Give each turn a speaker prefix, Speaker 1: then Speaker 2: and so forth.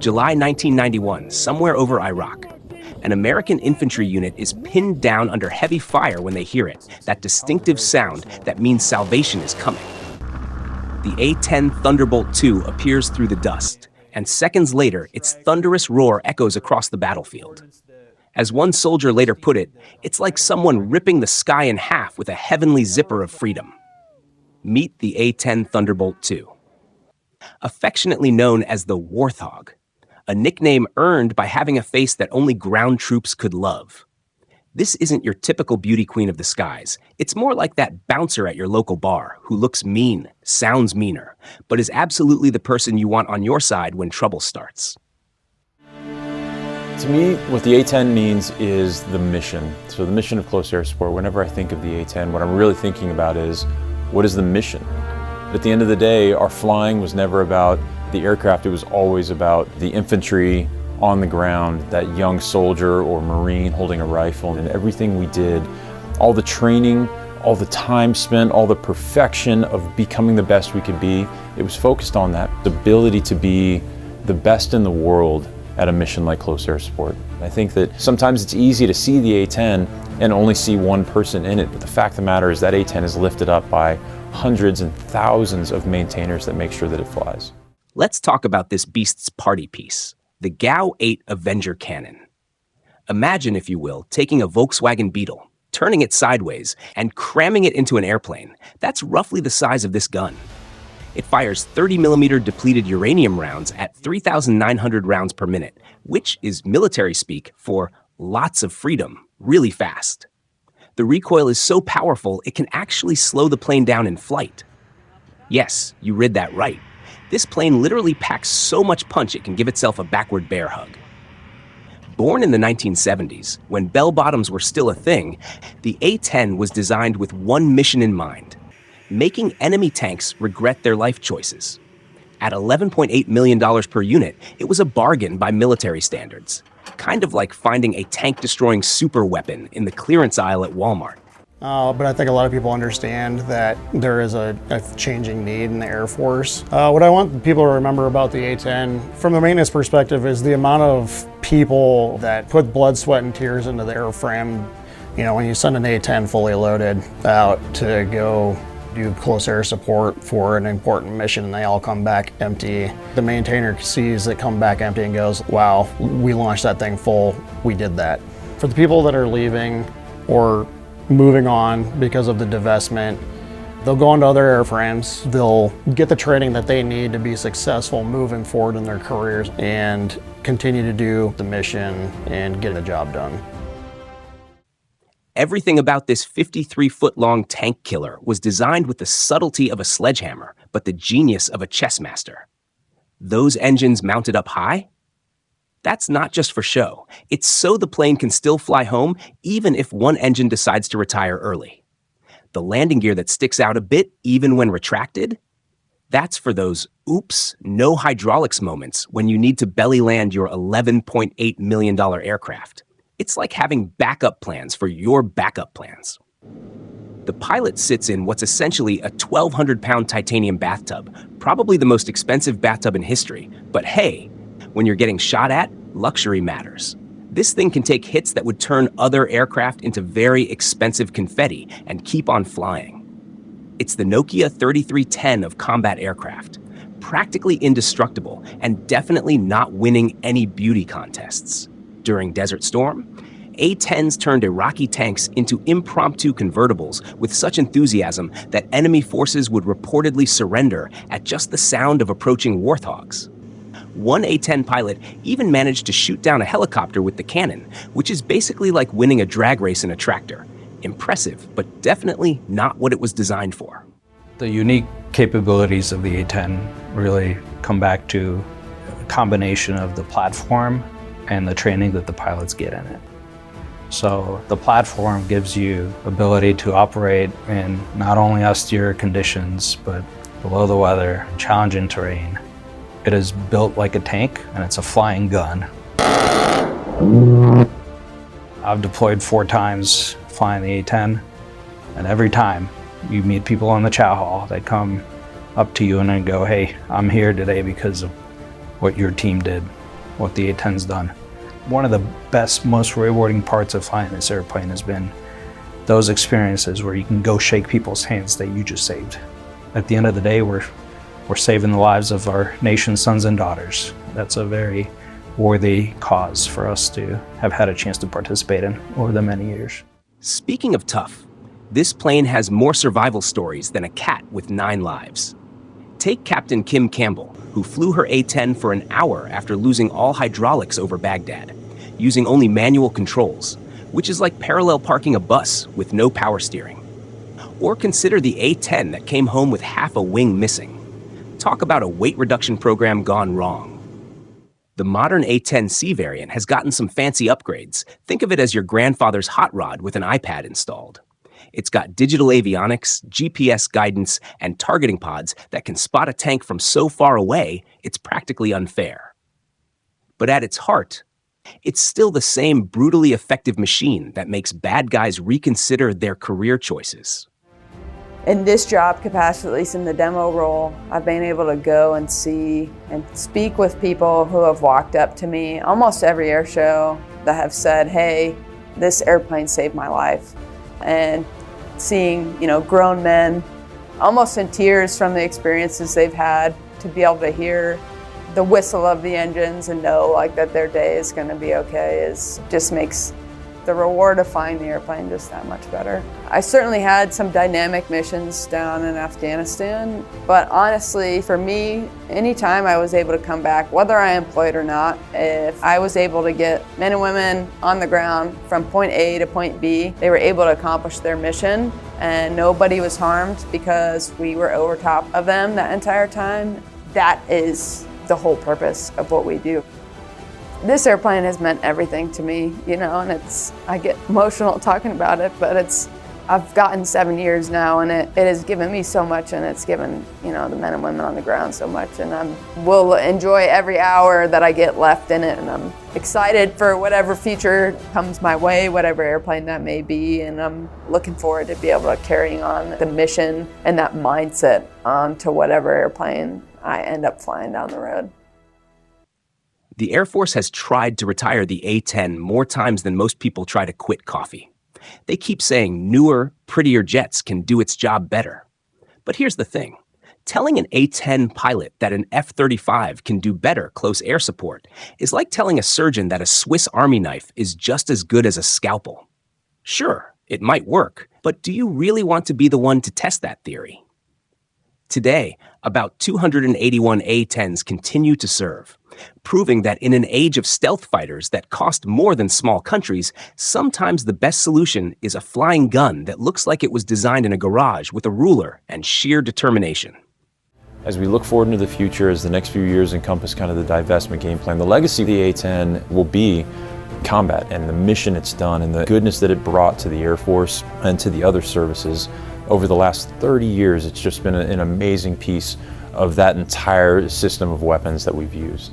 Speaker 1: July 1991, somewhere over Iraq. An American infantry unit is pinned down under heavy fire when they hear it, that distinctive sound that means salvation is coming. The A-10 Thunderbolt II appears through the dust, and seconds later, its thunderous roar echoes across the battlefield. As one soldier later put it, it's like someone ripping the sky in half with a heavenly zipper of freedom. Meet the A-10 Thunderbolt II. Affectionately known as the Warthog, a nickname earned by having a face that only ground troops could love. This isn't your typical beauty queen of the skies. It's more like that bouncer at your local bar who looks mean, sounds meaner, but is absolutely the person you want on your side when trouble starts.
Speaker 2: To me, what the A-10 means is the mission. So the mission of close air support, whenever I think of the A-10, what I'm really thinking about is, what is the mission? At the end of the day, our flying was never about the aircraft, it was always about the infantry on the ground, that young soldier or Marine holding a rifle, and everything we did, all the training, all the time spent, all the perfection of becoming the best we could be, it was focused on that, the ability to be the best in the world at a mission like close air support. I think that sometimes it's easy to see the A-10 and only see one person in it, but the fact of the matter is that A-10 is lifted up by hundreds and thousands of maintainers that make sure that it flies.
Speaker 1: Let's talk about this beast's party piece, the GAU-8 Avenger cannon. Imagine, if you will, taking a Volkswagen Beetle, turning it sideways, and cramming it into an airplane. That's roughly the size of this gun. It fires 30mm depleted uranium rounds at 3,900 rounds per minute, which is military speak for lots of freedom, really fast. The recoil is so powerful, it can actually slow the plane down in flight. Yes, you read that right. This plane literally packs so much punch it can give itself a backward bear hug. Born in the 1970s, when bell-bottoms were still a thing, the A-10 was designed with one mission in mind: making enemy tanks regret their life choices. At $11.8 million per unit, it was a bargain by military standards, kind of like finding a tank-destroying super weapon in the clearance aisle at Walmart.
Speaker 3: But I think a lot of people understand that there is a changing need in the Air Force. What I want people to remember about the A-10, from the maintenance perspective, is the amount of people that put blood, sweat, and tears into the airframe. You know, when you send an A-10 fully loaded out to go do close air support for an important mission and they all come back empty, the maintainer sees it come back empty and goes, wow, we launched that thing full, we did that. For the people that are leaving or moving on because of the divestment, they'll go into other airframes, they'll get the training that they need to be successful moving forward in their careers and continue to do the mission and get the job done.
Speaker 1: Everything about this 53-foot-long tank killer was designed with the subtlety of a sledgehammer, but the genius of a chess master. Those engines mounted up high? That's not just for show. It's so the plane can still fly home even if one engine decides to retire early. The landing gear that sticks out a bit even when retracted? That's for those oops, no hydraulics moments when you need to belly land your $11.8 million aircraft. It's like having backup plans for your backup plans. The pilot sits in what's essentially a 1,200-pound titanium bathtub, probably the most expensive bathtub in history. But hey, when you're getting shot at, luxury matters. This thing can take hits that would turn other aircraft into very expensive confetti and keep on flying. It's the Nokia 3310 of combat aircraft, practically indestructible and definitely not winning any beauty contests. During Desert Storm, A-10s turned Iraqi tanks into impromptu convertibles with such enthusiasm that enemy forces would reportedly surrender at just the sound of approaching Warthogs. One A-10 pilot even managed to shoot down a helicopter with the cannon, which is basically like winning a drag race in a tractor. Impressive, but definitely not what it was designed for.
Speaker 4: The unique capabilities of the A-10 really come back to a combination of the platform and the training that the pilots get in it. So the platform gives you ability to operate in not only austere conditions, but below the weather, challenging terrain. It is built like a tank and it's a flying gun. I've deployed 4 times flying the A-10, and every time you meet people on the chow hall, they come up to you and then go, hey, I'm here today because of what your team did. what the A-10's done. One of the best, most rewarding parts of flying this airplane has been those experiences where you can go shake people's hands that you just saved. At the end of the day, we're saving the lives of our nation's sons and daughters. That's a very worthy cause for us to have had a chance to participate in over the many years.
Speaker 1: Speaking of tough, this plane has more survival stories than a cat with 9 lives. Take Captain Kim Campbell, who flew her A-10 for an hour after losing all hydraulics over Baghdad, using only manual controls, which is like parallel parking a bus with no power steering. Or consider the A-10 that came home with half a wing missing. Talk about a weight reduction program gone wrong. The modern A-10C variant has gotten some fancy upgrades. Think of it as your grandfather's hot rod with an iPad installed. It's got digital avionics, GPS guidance, and targeting pods that can spot a tank from so far away, it's practically unfair. But at its heart, it's still the same brutally effective machine that makes bad guys reconsider their career choices.
Speaker 5: In this job capacity, at least in the demo role, I've been able to go and see and speak with people who have walked up to me almost every air show that have said, hey, this airplane saved my life. And seeing, grown men almost in tears from the experiences they've had, to be able to hear the whistle of the engines and know that their day is going to be okay just makes the reward of flying the airplane just that much better. I certainly had some dynamic missions down in Afghanistan, but honestly, for me, anytime I was able to come back, whether I employed or not, if I was able to get men and women on the ground from point A to point B, they were able to accomplish their mission and nobody was harmed because we were over top of them that entire time. That is the whole purpose of what we do. This airplane has meant everything to me, and I get emotional talking about it, but I've gotten 7 years now and it has given me so much, and it's given, the men and women on the ground so much, and I will enjoy every hour that I get left in it, and I'm excited for whatever future comes my way, whatever airplane that may be, and I'm looking forward to be able to carry on the mission and that mindset onto whatever airplane I end up flying down the road.
Speaker 1: The Air Force has tried to retire the A-10 more times than most people try to quit coffee. They keep saying newer, prettier jets can do its job better. But here's the thing. Telling an A-10 pilot that an F-35 can do better close air support is like telling a surgeon that a Swiss Army knife is just as good as a scalpel. Sure, it might work, but do you really want to be the one to test that theory? Today, about 281 A-10s continue to serve, proving that in an age of stealth fighters that cost more than small countries, sometimes the best solution is a flying gun that looks like it was designed in a garage with a ruler and sheer determination.
Speaker 2: As we look forward into the future, as the next few years encompass kind of the divestment game plan, the legacy of the A-10 will be combat and the mission it's done and the goodness that it brought to the Air Force and to the other services. Over the last 30 years, it's just been an amazing piece of that entire system of weapons that we've used.